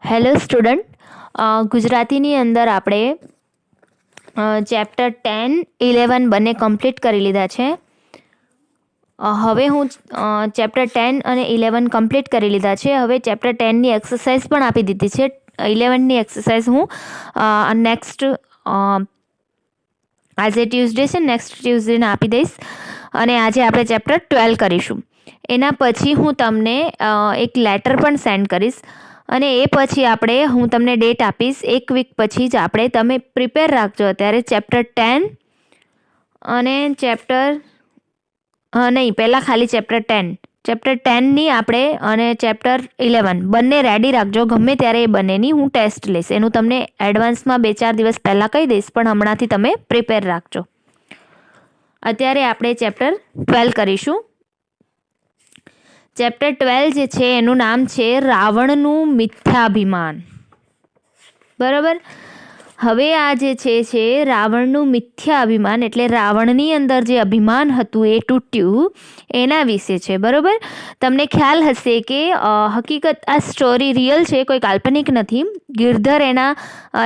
Hello student, ગુજરાતીની અંદર આપણે ચેપ્ટર 10, 11 બંને કમ્પ્લીટ કરી લીધા છે. હવે હું ચેપ્ટર 10 અને 11 કમ્પ્લીટ કરી લીધા છે. હવે ચેપ્ટર 10ની એક્સરસાઇઝ પણ આપી દીધી છે. 11ની એક્સરસાઇઝ હું નેક્સ્ટ આજે ટ્યુઝડે છે, નેક્સ્ટ ટ્યુઝડેને આપી દઈશ. અને આજે આપણે ચેપ્ટર 12 કરીશું. એના પછી હું તમને એક લેટર પણ સેન્ડ કરીશ અને એ પછી હું તમને ડેટ આપીશ. એક વીક પછી જ તમે પ્રિપેર રાખજો. અત્યારે ચેપ્ટર 10 અને પહેલાં ખાલી ચેપ્ટર 10ની આપણે અને ચેપ્ટર 11 બંને રેડી રાખજો. ગમે ત્યારે એ બંનેની હું ટેસ્ટ લઈશ. એનું તમને એડવાન્સમાં 2-4 દિવસ પહેલાં કહી દઈશ, પણ હમણાંથી તમે પ્રિપેર રાખજો. અત્યારે આપણે ચેપ્ટર 12 કરીશું. ચેપ્ટર 12 જે છે એનું નામ છે રાવણનું મિથ્યાભિમાન. બરાબર. હવે આ જે છે રાવણનું મિથ્યાભિમાન એટલે રાવણની અંદર જે અભિમાન હતું એ તૂટ્યું એના વિશે છે. બરાબર. તમને ખ્યાલ હશે કે હકીકત આ સ્ટોરી રિયલ છે, કોઈ કાલ્પનિક નથી. ગિરધર એના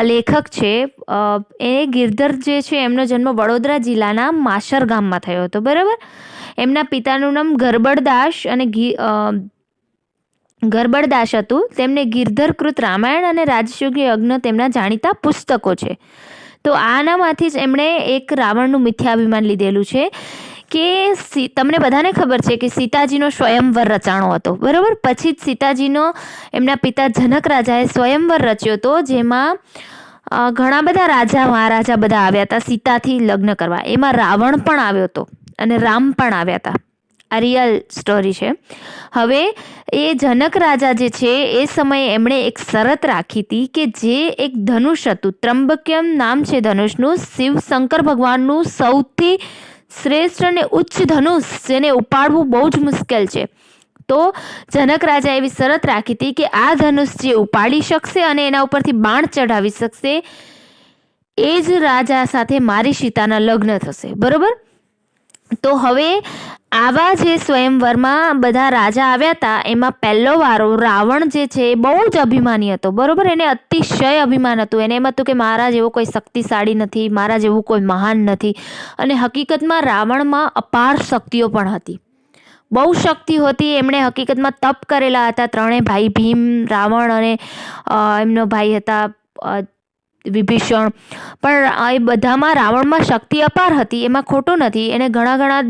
લેખક છે. એ ગિરધર જે છે એમનો જન્મ વડોદરા જિલ્લાના માશર ગામમાં થયો હતો. બરાબર. એમના પિતાનું નામ ગરબડદાસ હતું. તેમને ગિરધરકૃત રામાયણ અને રાજયોગી યજ્ઞ તેમના જાણીતા પુસ્તકો છે. તો આનામાંથી જ એમણે એક રાવણનું મિથ્યાભિમાન લીધેલું છે કે તમને બધાને ખબર છે કે સીતાજીનો સ્વયંવર રચાણો હતો. બરાબર. પછી જ સીતાજીનો એમના પિતા જનક રાજાએ સ્વયંવર રચ્યો હતો, જેમાં ઘણા બધા રાજા મહારાજા બધા આવ્યા હતા સીતાથી લગ્ન કરવા. એમાં રાવણ પણ આવ્યો હતો અને રામ પણ આવ્યા હતા. આ રિયલ સ્ટોરી છે. હવે એ જનક રાજા જે છે એ સમયે એમણે એક શરત રાખી હતી કે જે એક ધનુષ હતું, ત્રંબક્યમ નામ છે ધનુષનું, શિવ શંકર ભગવાનનું સૌથી શ્રેષ્ઠ અને ઉચ્ચ ધનુષ, જેને ઉપાડવું બહુ જ મુશ્કેલ છે. તો જનક રાજા એવી શરત રાખી હતી કે આ ધનુષ જે ઉપાડી શકશે અને એના ઉપરથી બાણ ચઢાવી શકશે એ જ રાજા સાથે મારી સીતાના લગ્ન થશે. બરોબર. તો હવે આવા જે સ્વયંવરમાં બધા રાજા આવ્યા હતા, એમાં પહેલો વારો રાવણ જે છે એ બહુ જ અભિમાની હતો. બરોબર. એને અતિશય અભિમાન હતું. એને એમ હતું કે મારા જેવો કોઈ શક્તિશાળી નથી, મારા જેવું કોઈ મહાન નથી. અને હકીકતમાં રાવણમાં અપાર શક્તિઓ પણ હતી, બહુ શક્તિ હતી. એમણે હકીકતમાં તપ કરેલા હતા. ત્રણેય ભાઈ, ભીમ, રાવણ અને એમનો ભાઈ હતા વિભીષણ. પણ એ બધામાં રાવણમાં શક્તિ અપાર હતી, એમાં ખોટું નથી. એને ઘણા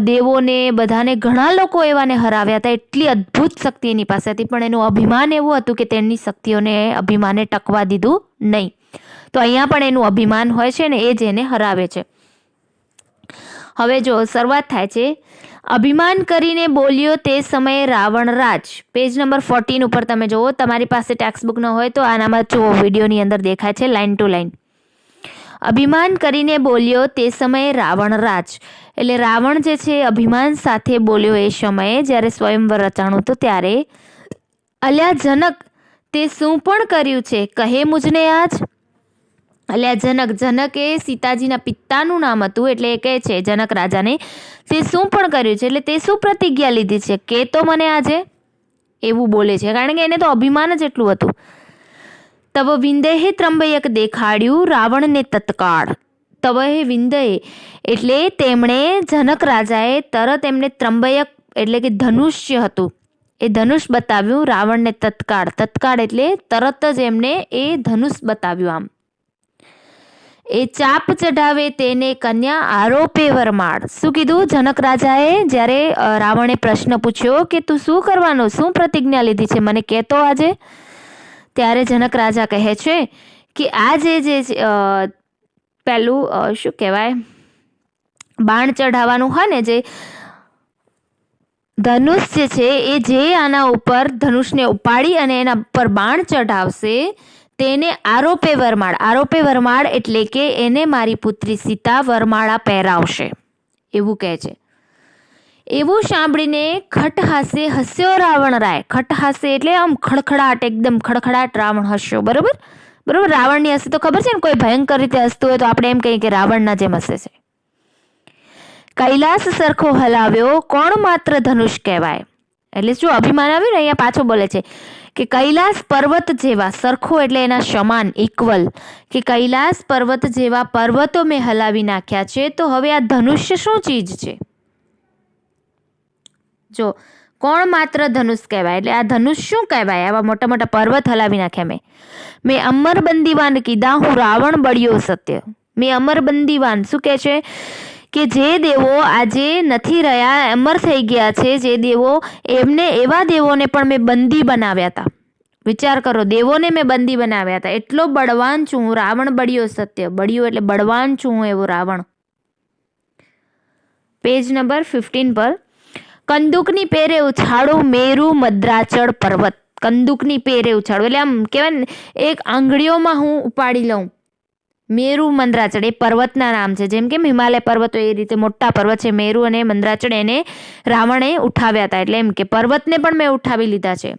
દેવોને બધાને ઘણા લોકો એવાને હરાવ્યા હતા. એટલી અદ્ભુત શક્તિ એની પાસે હતી, પણ એનું અભિમાન એવું હતું કે તેમની શક્તિઓને અભિમાને ટકવા દીધું નહીં. તો અહીંયા પણ એનું અભિમાન હોય છે ને એ જ એને હરાવે છે. હવે જો શરૂઆત થાય છે. અભિમાન કરીને બોલ્યો તે સમયે રાવણ રાજ. પેજ નંબર 14 ઉપર તમે જુઓ. તમારી પાસે ટેક્સ્ટ બુક ન હોય તો આનામાં જુઓ, વિડીયોની અંદર દેખાય છે લાઈન ટુ લાઈન. અભિમાન કરીને બોલ્યો તે સમયે રાવણ રાજ એટલે રાવણ જે છે અભિમાન સાથે બોલ્યો એ સમયે જ્યારે સ્વયંવર રચાણું હતું ત્યારે. અલ્યા જનક, તે શું પણ કર્યું છે, કહે મુજને આજ. અલ્યા જનક એ સીતાજીના પિતાનું નામ હતું, એટલે એ કહે છે જનક રાજાને તે શું પણ કર્યું છે, એટલે તે શું પ્રતિજ્ઞા લીધી છે કે તો મને આજે, એવું બોલે છે. કારણ કે એને તો અભિમાન જ એટલું હતું. તવ વિંદેહે ત્રંબયક દેખાડ્યું રાવણને તત્કાળ. તવ હે વિંદયે એટલે તેમણે જનક રાજાએ તરત એમને ત્રંબયક એટલે કે ધનુષ્ય હતું એ ધનુષ બતાવ્યું રાવણને તત્કાળ. તત્કાળ એટલે તરત જ એમને એ ધનુષ બતાવ્યું. આમ એ ચાપ ચઢાવે તેને કન્યા આરોપે વરમાળ. શું કીધું જનક રાજાએ જ્યારે રાવણે પ્રશ્ન પૂછ્યો કે તું શું કરવાનું, શું પ્રતિજ્ઞા લીધી છે, મને કહેતો આજે. ત્યારે જનક રાજા કહે છે કે આ જે પેલું શું કહેવાય, બાણ ચઢાવવાનું હોય ને, જે ધનુષ જે છે એ જે આના ઉપર ધનુષને ઉપાડી અને એના ઉપર બાણ ચઢાવશે તેને આરોપે વરમાળ. આરોપે વરમાળ એટલે કે એને મારી પુત્રી સીતા વરમાળા પહેરાવશે, એવું કહે છે. એવું સાંભળીને ખટહાસે હસ્યો રાવણ રાય. ખટહાસે એટલે આમ ખડખડાટ, એકદમ ખડખડાટ રાવણ હસ્યો. બરોબર. રાવણની હસી તો ખબર છે ને, કોઈ ભયંકર રીતે હસતું હોય તો આપણે એમ કહીએ કે રાવણના જેમ હસે છે. કૈલાસ સરખો હલાવ્યો કોણ માત્ર ધનુષ કહેવાય. એટલે શું અભિમાન આવ્યું ને, અહીંયા પાછો બોલે છે કે કૈલાસ પર્વત જેવા, સરખો એટલે એના સમાન, ઇક્વલ, કે કૈલાસ પર્વત જેવા પર્વતો મેં હલાવી નાખ્યા છે. તો હવે આ ધનુષ્ય શું ચીજ છે? જો કોણ માત્ર ધનુષ કહેવાય, એટલે આ ધનુષ શું કહેવાય? આવા મોટા મોટા પર્વત હલાવી નાખ્યા મેં અમર બંદીવાન કીધા, હું રાવણ બળ્યો સત્ય. મેં અમર બંદીવાન, શું કહે છે કે જે દેવો આજે નથી રહ્યા, અમર થઈ ગયા છે જે દેવો, એમને એવા દેવોને પણ મેં બંદી બનાવ્યા હતા. વિચાર કરો, દેવોને મેં બંદી બનાવ્યા હતા. એટલો બળવાન છું હું, રાવણ બળ્યો સત્ય. બળ્યો એટલે બળવાન છું હું એવો રાવણ. પેજ નંબર 15 પર, કંદુકની પેરે ઉછાળું મેરુ મદ્રાચળ પર્વત. કંદુકની પેરે ઉછાળું એટલે આમ કહેવાય ને, એક આંગળીઓમાં હું ઉપાડી લઉં. મેરુ મંદરાચળ એ પર્વતના નામ છે. જેમ કે હિમાલય પર્વતો એ રીતે મોટા પર્વત છે. મેરુ અને મંદરાચળ એને રાવણે ઉઠાવ્યા હતા. એટલે એમ કે પર્વતને પણ મેં ઉઠાવી લીધા છે.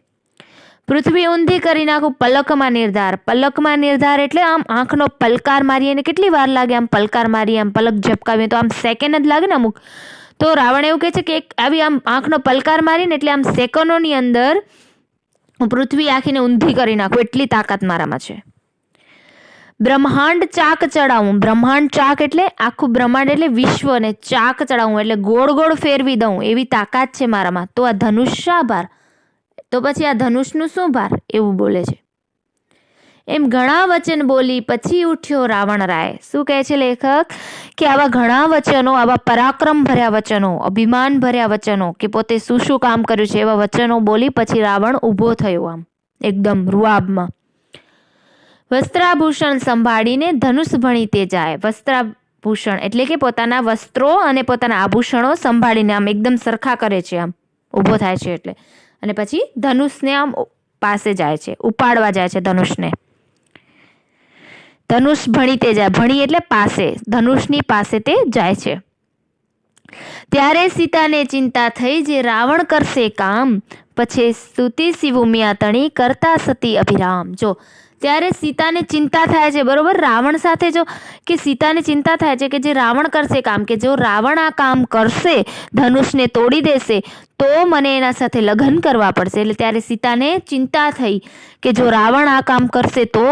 પૃથ્વી ઊંધી કરી નાખું પલકમાં નિર્ધાર. પલકમાં નિર્ધાર એટલે આમ આંખનો પલકાર મારી, એને કેટલી વાર લાગે આમ પલકાર મારી, આમ પલક ઝપકાવીએ તો આમ સેકન્ડ જ લાગે ને અમુક. તો રાવણ એવું કહે છે કે આવી આમ આંખનો પલકાર મારીને એટલે આમ સેકન્ડોની અંદર હું પૃથ્વી આખીને ઊંધી કરી નાખું, એટલી તાકાત મારામાં છે. બ્રહ્માંડ ચાક ચડાવું. બ્રહ્માંડ ચાક એટલે આખું બ્રહ્માંડ એટલે વિશ્વને ચાક ચડાવું એટલે ગોળ ગોળ ફેરવી દઉં, એવી તાકાત છે મારામાં. તો આ ધનુષ શા ભાર? તો પછી આ ધનુષનું શું ભાર? એવું બોલે છે. એમ ઘણા વચન બોલી પછી ઉઠ્યો રાવણ રાય. શું કહે છે લેખક? કે આવા ઘણા વચનો, આવા પરાક્રમ ભર્યા વચનો, અભિમાન ભર્યા વચનો, કે પોતે શું શું કામ કર્યું છે એવા વચનો બોલી પછી રાવણ ઊભો થયો આમ એકદમ રૂઆબમાં. વસ્ત્રાભૂષણ સંભાળીને ધનુષ ભણી તે જાય. વસ્ત્રાભૂષણ એટલે કે પોતાના વસ્ત્રો અને પોતાના આભૂષણો સંભાળીને આમ એકદમ સરખા કરે છે, આમ ઊભો થાય છે એટલે. અને પછી ધનુષને આમ પાસે જાય છે, ઉપાડવા જાય છે ધનુષને. ધનુષ ભણી તે જાય. ભણી એટલે પાસે, ધનુષની પાસે તે જાય છે. ત્યારે સીતાને ચિંતા થઈ, જે રાવણ કરશે કામ, પછી સ્તુતિ શિવુમિયા તણી કરતા સતી અભિરામ. જો ત્યારે સીતાને ચિંતા થાય છે, બરોબર, રાવણ સાથે. જો કે સીતાને ચિંતા થાય છે કે જે રાવણ કરશે કામ, કે જો રાવણ આ કામ કરશે, ધનુષને તોડી દેશે, તો મને એના સાથે લગ્ન કરવા પડશે. એટલે ત્યારે સીતાને ચિંતા થઈ કે જો રાવણ આ કામ કરશે તો.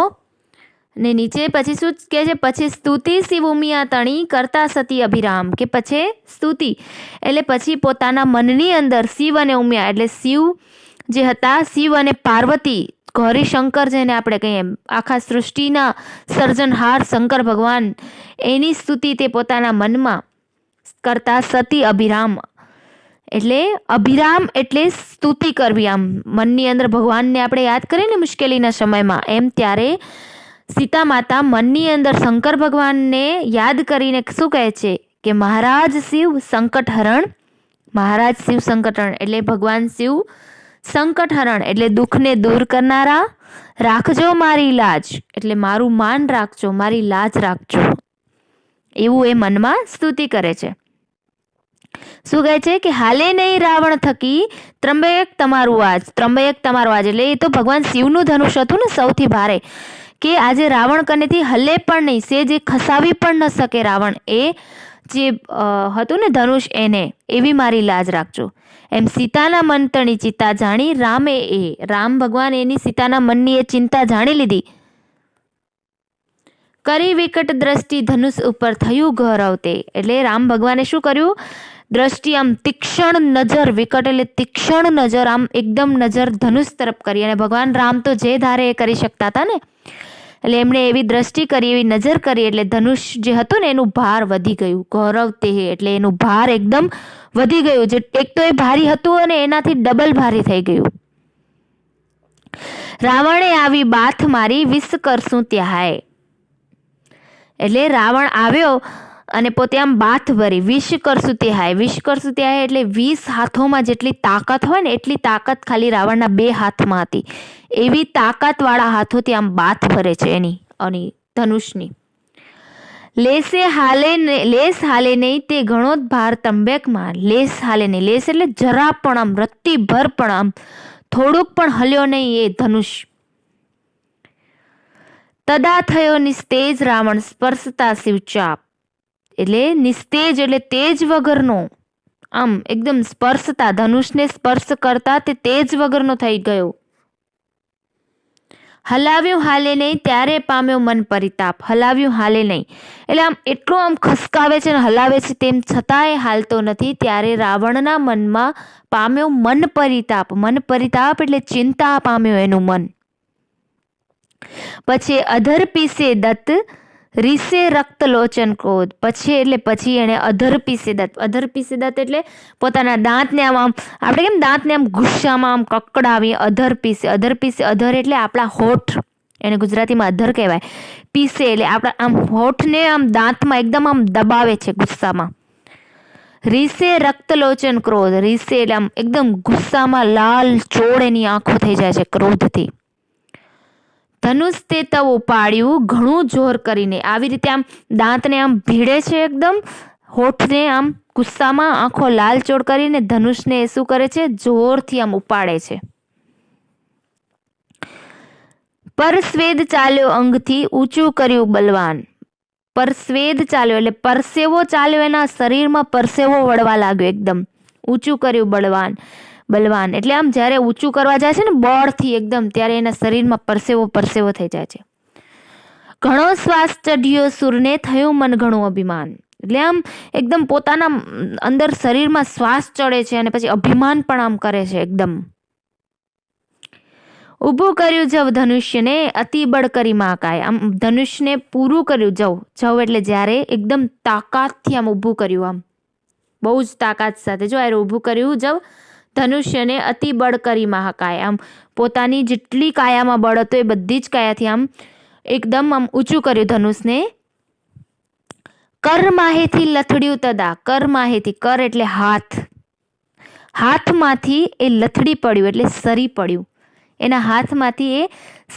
ને નીચે પછી શું કહે છે? પછી સ્તુતિ શિવુમિયા તણી કરતા સતી અભિરામ, કે પછી સ્તુતિ એટલે પછી પોતાના મનની અંદર શિવ અને ઉમિયા એટલે શિવ જે હતા, શિવ અને પાર્વતી, ગૌરીશંકર જેને આપણે કહીએ, આખા સૃષ્ટિના સર્જનહાર શંકર ભગવાન, એની સ્તુતિ તે પોતાના મનમાં કરતા સતી અભિરામ. એટલે અભિરામ એટલે સ્તુતિ કરવી, આમ મનની અંદર ભગવાનને આપણે યાદ કરીએ ને મુશ્કેલીના સમયમાં, એમ ત્યારે સીતા માતા મનની અંદર શંકર ભગવાનને યાદ કરીને શું કહે છે કે મહારાજ શિવ સંકટહરણ. મહારાજ શિવ સંકટહરણ એટલે ભગવાન શિવ સંકટહરણ એટલે દુઃખને દૂર કરનારા. રાખજો મારી લાજ એટલે મારું માન રાખજો, મારી લાજ રાખજો, એવું એ મનમાં સ્તુતિ કરે છે. શું કહે છે કે હાલે નહીં રાવણ થકી ત્રંબક તમારું આજ. ત્રંબક તમારું આજ એટલે એ તો ભગવાન શિવનું ધનુષ હતું ને સૌથી ભારે, કે આજે રાવણ કનેથી હલે પણ નહીં, સે જે ખસાવી પણ ન શકે રાવણ, એ જે હતું ને ધનુષ એને, એવી મારી લાજ રાખજો. એમ સીતાના મનતણી ચિંતા જાણી રામે, એ રામ ભગવાન એની સીતાના મનની એ ચિંતા જાણી લીધી. કરી વિકટ દ્રષ્ટિ ધનુષ ઉપર થયું ગૌરવતે. એટલે રામ ભગવાને શું કર્યું? દ્રષ્ટિ આમ તીક્ષ્ણ નજર, વિકટ એટલે તીક્ષ્ણ નજર, આમ એકદમ નજર ધનુષ તરફ કરી. અને ભગવાન રામ તો જે ધારે એ કરી શકતા હતા ને, એટલે એમણે એવી દ્રષ્ટિ કરી, એવી નજર કરી, એટલે ધનુષ જે હતું ને એનું ભાર વધી ગયું. ગૌરવ તે એટલે એનું ભાર એકદમ વધી ગયું. જે એક તો એ ભારી હતું અને એનાથી ડબલ ભારી થઈ ગયું. રાવણે આવી બાથ મારી વિષ કરશું ત્યાંય. એટલે રાવણ આવ્યો અને પોતે આમ બાથ ભરી, વિષ કરશું ત્યાંય. વિષ કરશું ત્યાંય એટલે 20 હાથોમાં જેટલી તાકાત હોય ને એટલી તાકાત ખાલી રાવણના 2 હાથમાં હતી. એવી તાકાતવાળા હાથોથી આમ બાથ ભરે છે એની ધનુષની. લેસ હાલે નહીં તે ઘણો જ ભાર તંબેકમાં. લેસ હાલે નહીં, લેસ એટલે જરા પણ આમ રત્તી ભર પણ આમ થોડુંક પણ હલ્યો નહીં એ ધનુષ. તદા થયો નિસ્તેજ રાવણ સ્પર્શતા શિવચાપ. એટલે નિસ્તેજ એટલે તેજ વગરનો, આમ એકદમ સ્પર્શતા, ધનુષને સ્પર્શ કરતા તે તેજ વગરનો થઈ ગયો. હલાવ્યું હાલે નહીં ત્યારે પામ્યો મન પરિતાપ. હલાવ્યું હાલે નહીં એટલે આમ એટલો આમ ખસકાવે છે ને હલાવે છે, તેમ છતાંય હાલતો નથી. ત્યારે રાવણના મનમાં પામ્યો મન પરિતાપ. મન પરિતાપ એટલે ચિંતા પામ્યો એનું મન. પછી અધર પીસે દત્ત રીસે રક્ત લોચન ક્રોધ. પછી એને અધર પીસે દત્ત. અધર પીસે દત્ત એટલે પોતાના દાંતને આમ આપણે કેમ દાંતને આમ ગુસ્સામાં આમ કકડાવી. અધર પીસે. અધર પીસે. અધર એટલે આપણા હોઠ, એને ગુજરાતીમાં અધર કહેવાય. પીસે એટલે આપણા આમ હોઠને આમ દાંતમાં એકદમ આમ દબાવે છે ગુસ્સામાં. રીસે રક્ત લોચન ક્રોધ. રીસે એટલે આમ એકદમ ગુસ્સામાં લાલ ચોળ એની આંખો થઈ જાય છે ક્રોધથી. ધનુષ તે તવ ઉપાડ્યું ઘણું જોર કરીને. આવી રીતે આમ દાંતને આમ ભીડે છે, એકદમ હોઠને આમ ગુસ્સામાં આંખો લાલચોળ કરીને ધનુષને શું કરે છે, જોરથી આમ ઉપાડે છે. પરસ્વેદ ચાલ્યો અંગથી ઊંચું કર્યું બલવાન. પરસ્વેદ ચાલ્યો એટલે પરસેવો ચાલ્યો, એના શરીરમાં પરસેવો વળવા લાગ્યો, એકદમ ઊંચું કર્યું બળવાન. બલવાન એટલે આમ જ્યારે ઊંચું કરવા જાય છે ને બળથી એકદમ, ત્યારે એના શરીરમાં પરસેવો થઈ જાય છે. ઘણો શ્વાસ ચઢ્યો સુરને થયું મન ઘણું અભિમાન. એટલે આમ એકદમ પોતાના અંદર શરીરમાં શ્વાસ ચડે છે અને પછી અભિમાન પણ આમ કરે છે એકદમ. ઊભું કર્યું જવ ધનુષ્યને અતિ બળ કરી મહાકાય. આમ ધનુષને પૂરું કર્યું. જવ એટલે જ્યારે એકદમ તાકાતથી આમ ઊભું કર્યું, આમ બહુ જ તાકાત સાથે. જો આ ઊભું કર્યું જવ ધનુષ્યને અતિ બળ કરી મહાકાય. આમ પોતાની જેટલી કાયામાં બળ હતો એ બધી જ કાયાથી આમ એકદમ આમ ઊંચું કર્યું ધનુષને. કર માહેથી લથડ્યું તદા. કર માહેથી, કર એટલે હાથ, હાથમાંથી એ લથડી પડ્યું એટલે સરી પડ્યું. એના હાથમાંથી એ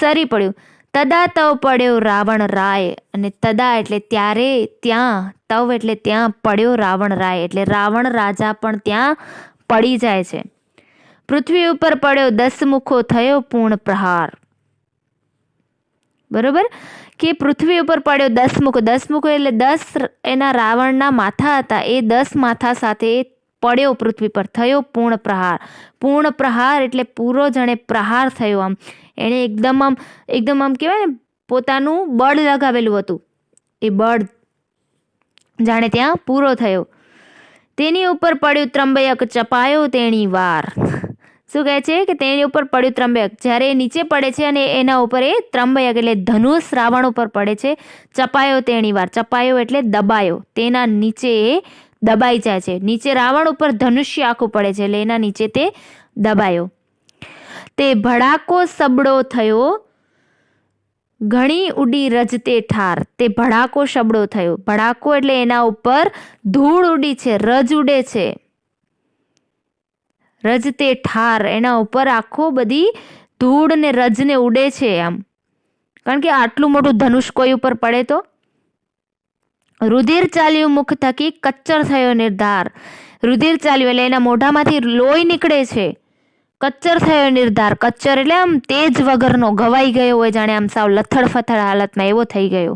સરી પડ્યું. તદા તવ પડ્યો રાવણ રાય. અને તદા એટલે ત્યારે, ત્યાં, તવ એટલે ત્યાં, પડ્યો રાવણ રાય એટલે રાવણ રાજા પણ ત્યાં પડી જાય છે. પૃથ્વી ઉપર પડ્યો 10 મુખો થયો પૂર્ણ પ્રહાર. બરોબર કે પૃથ્વી ઉપર પડ્યો 10 મુખો. 10 મુખો એટલે 10 એના રાવણના માથા હતા, એ 10 માથા સાથે પડ્યો પૃથ્વી પર. થયો પૂર્ણ પ્રહાર. પૂર્ણ પ્રહાર એટલે પૂરો જાણે પ્રહાર થયો. આમ એણે એકદમ આમ કહેવાય ને પોતાનું બળ લગાવેલું હતું, એ બળ જાણે ત્યાં પૂરો થયો. તેની ઉપર પડ્યું ત્રંબક ચપાયો તેણી વાર. શું કહે છે કે તેની ઉપર પડ્યું ત્રંબક. જ્યારે એ નીચે પડે છે અને એના ઉપર એ ત્રંબક એટલે ધનુષ રાવણ ઉપર પડે છે. ચપાયો તેણી વાર. ચપાયો એટલે દબાયો. તેના નીચે એ દબાઈ જાય છે. નીચે રાવણ ઉપર ધનુષ્ય આખું પડે છે એટલે એના નીચે તે દબાયો. તે ભડાકો સબડો થયો ઘણી ઉડી રજતે ઠાર. તે ભડાકો શબડો થયો. ભડાકો એટલે એના ઉપર ધૂળ ઉડી છે, રજ ઉડે છે. રજતે ઠાર એના ઉપર આખો બધી ધૂળ ને રજને ઉડે છે આમ, કારણ કે આટલું મોટું ધનુષ કોઈ ઉપર પડે તો. રુધિર ચાલ્યું મુખ થકી કચ્ચર થયો નિર્ધાર. રુધિર ચાલ્યું એટલે એના મોઢામાંથી લોહી નીકળે છે. કચ્ચર થયો નિર્ધાર. કચ્ચર એટલે આમ તેજ વગરનો, ઘવાઈ ગયો હોય જાણે, આમ સાવ લથડ ફથડ હાલતમાં એવો થઈ ગયો.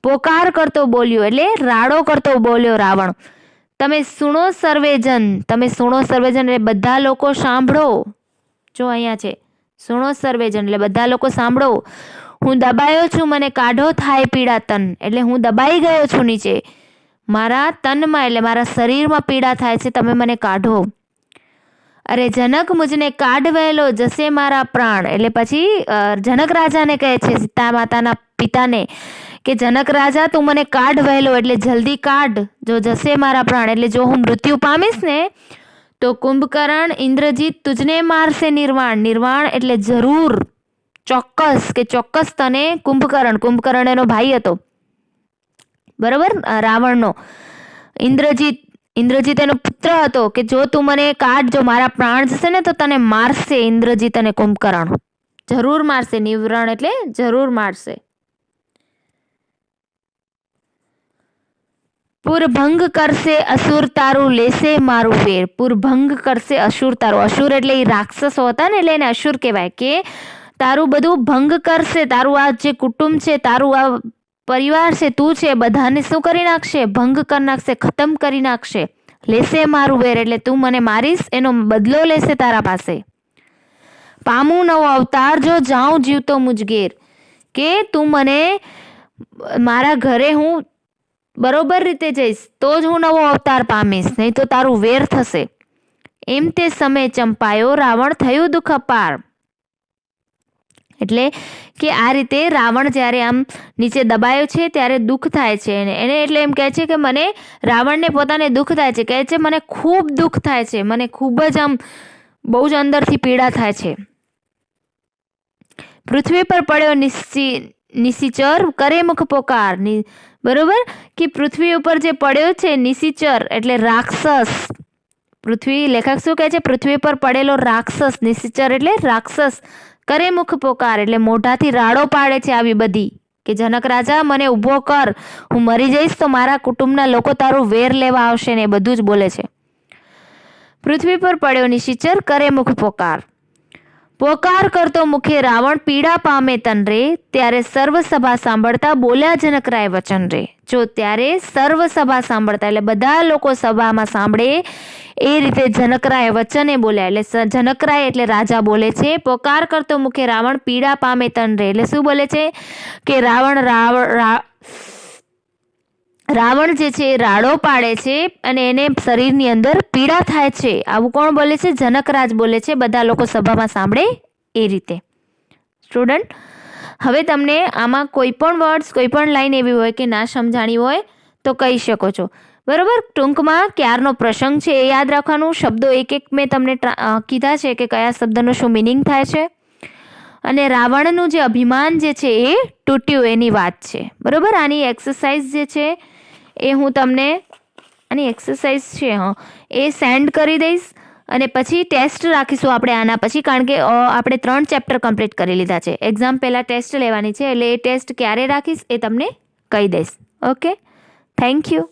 પોકાર કરતો બોલ્યો એટલે રાડો કરતો બોલ્યો રાવણ. તમે સુણો સર્વેજન. તમે સુણો સર્વેજન એટલે બધા લોકો સાંભળો. જો અહીંયા છે સુણો સર્વેજન એટલે બધા લોકો સાંભળો. હું દબાયો છું, મને કાઢો થાય પીડા તન. એટલે હું દબાઈ ગયો છું નીચે, મારા તનમાં એટલે મારા શરીરમાં પીડા થાય છે, તમે મને કાઢો. અરે જનક મુજને કાઢવેલો જશે મારા પ્રાણ. એટલે પછી જનક રાજાને કહે છે, સીતા માતાના પિતાને, કે જનક રાજા તું મને કાઢ વહેલો એટલે જલ્દી કાઢ, જો જશે મારા પ્રાણ. એટલે જો હું મૃત્યુ પામીશ ને તો કુંભકર્ણ ઇન્દ્રજીત તુજને મારશે નિર્વાણ. નિર્વાણ એટલે જરૂર, ચોક્કસ, કે ચોક્કસ તને કુંભકર્ણ એનો ભાઈ હતો બરોબર રાવણનો. ઇન્દ્રજીત એનો પુત્ર હતો, કે જો તું મને કાઢ, જો મારા પ્રાણ જશે ને તો તને મારશે ઇન્દ્રજીત અને કુંભકર્ણ, જરૂર મારશે. નિવરણ એટલે જરૂર મારશે. પુરભંગ કરશે અસુર તારું લેશે મારું વેર. પુરભંગ કરશે અસુર તારું. અસુર એટલે એ રાક્ષસો હતા ને એટલે એને અસુર કહેવાય. કે તારું બધું ભંગ કરશે, તારું આ જે કુટુંબ છે, તારું આ પરિવાર છે, તું છે, બધાને શું કરી નાખશે? ભંગ કરી નાખશે, ખતમ કરી નાખશે. લેશે મારું વેર એટલે તું મને મારીશ, એનો બદલો લેશે તારા પાસે. પામું નવો અવતાર જો જાઉં જીવતો મુજગેર, કે તું મને મારા ઘરે હું બરોબર રીતે જઈશ તો જ હું નવો અવતાર પામીશ, નહીં તો તારું વેર થશે. એમ તે સમય ચંપાયો રાવણ થયું દુઃખ અપાર. એટલે કે આ રીતે રાવણ જ્યારે આમ નીચે દબાયો છે ત્યારે દુઃખ થાય છે એને એટલે એમ કહે છે કે મને રાવણને પોતાને દુઃખ થાય છે, કહે છે મને ખૂબ દુઃખ થાય છે, મને ખૂબ જ આમ બહુ જ અંદરથી પીડા થાય છે. પૃથ્વી પર પડ્યો નિશિચર કરે મુખ પોકાર. બરોબર, કે પૃથ્વી ઉપર જે પડ્યો છે નિશિચર એટલે રાક્ષસ. પૃથ્વી લેખક શું કહે છે? પૃથ્વી પર પડેલો રાક્ષસ. નિશિચર એટલે રાક્ષસ. કરે મુખ પોકાર એટલે મોઢાથી રાડો પાડે છે આવી બધી, કે જનક રાજા મને ઊભો કર, હું મરી જઈશ તો મારા કુટુંબના લોકો તારું વેર લેવા આવશે ને, એ બધું જ બોલે છે. પૃથ્વી પર પડ્યો નિશિચર કરે મુખ પોકાર. પોકાર કરતો મુખે રાવણ પીડા પામે તન રે, ત્યારે સર્વ સભા સાંભળતા બોલ્યા જનકરાય વચન રે. જો ત્યારે સર્વ સભા સાંભળતા એટલે બધા લોકો સભામાં સાંભળે એ રીતે જનકરાય વચને બોલ્યા. એટલે જનકરાય એટલે રાજા બોલે છે. પોકાર કરતો મુખે રાવણ પીડા પામે તન રે એટલે શું બોલે છે? કે રાવણ જે છે એ રાડો પાડે છે અને એને શરીરની અંદર પીડા થાય છે. આવું કોણ બોલે છે? જનકરાજ બોલે છે. બધા લોકો સભામાં સાંભળે એ રીતે. સ્ટુડન્ટ, હવે તમને આમાં કોઈ પણ વર્ડ્સ, કોઈ પણ લાઈન એવી હોય કે ના સમજાણી હોય તો કહી શકો છો. બરોબર, ટૂંકમાં ક્યારનો પ્રસંગ છે એ યાદ રાખવાનું. શબ્દો એક એક મેં તમને કીધા છે કે કયા શબ્દનો શું મિનિંગ થાય છે, અને રાવણનું જે અભિમાન જે છે એ તૂટ્યું એની વાત છે. બરોબર, આની એક્સરસાઇઝ જે છે એ હું તમને આની એક્સરસાઇઝ છે એ સેન્ડ કરી દઈશ, અને પછી ટેસ્ટ રાખીશું આપણે આના પછી, કારણ કે આપણે 3 ચેપ્ટર કમ્પ્લીટ કરી લીધા છે. એક્ઝામ પહેલાં ટેસ્ટ લેવાની છે એટલે એ ટેસ્ટ ક્યારે રાખીશ એ તમને કહી દઈશ. Okay, thank you.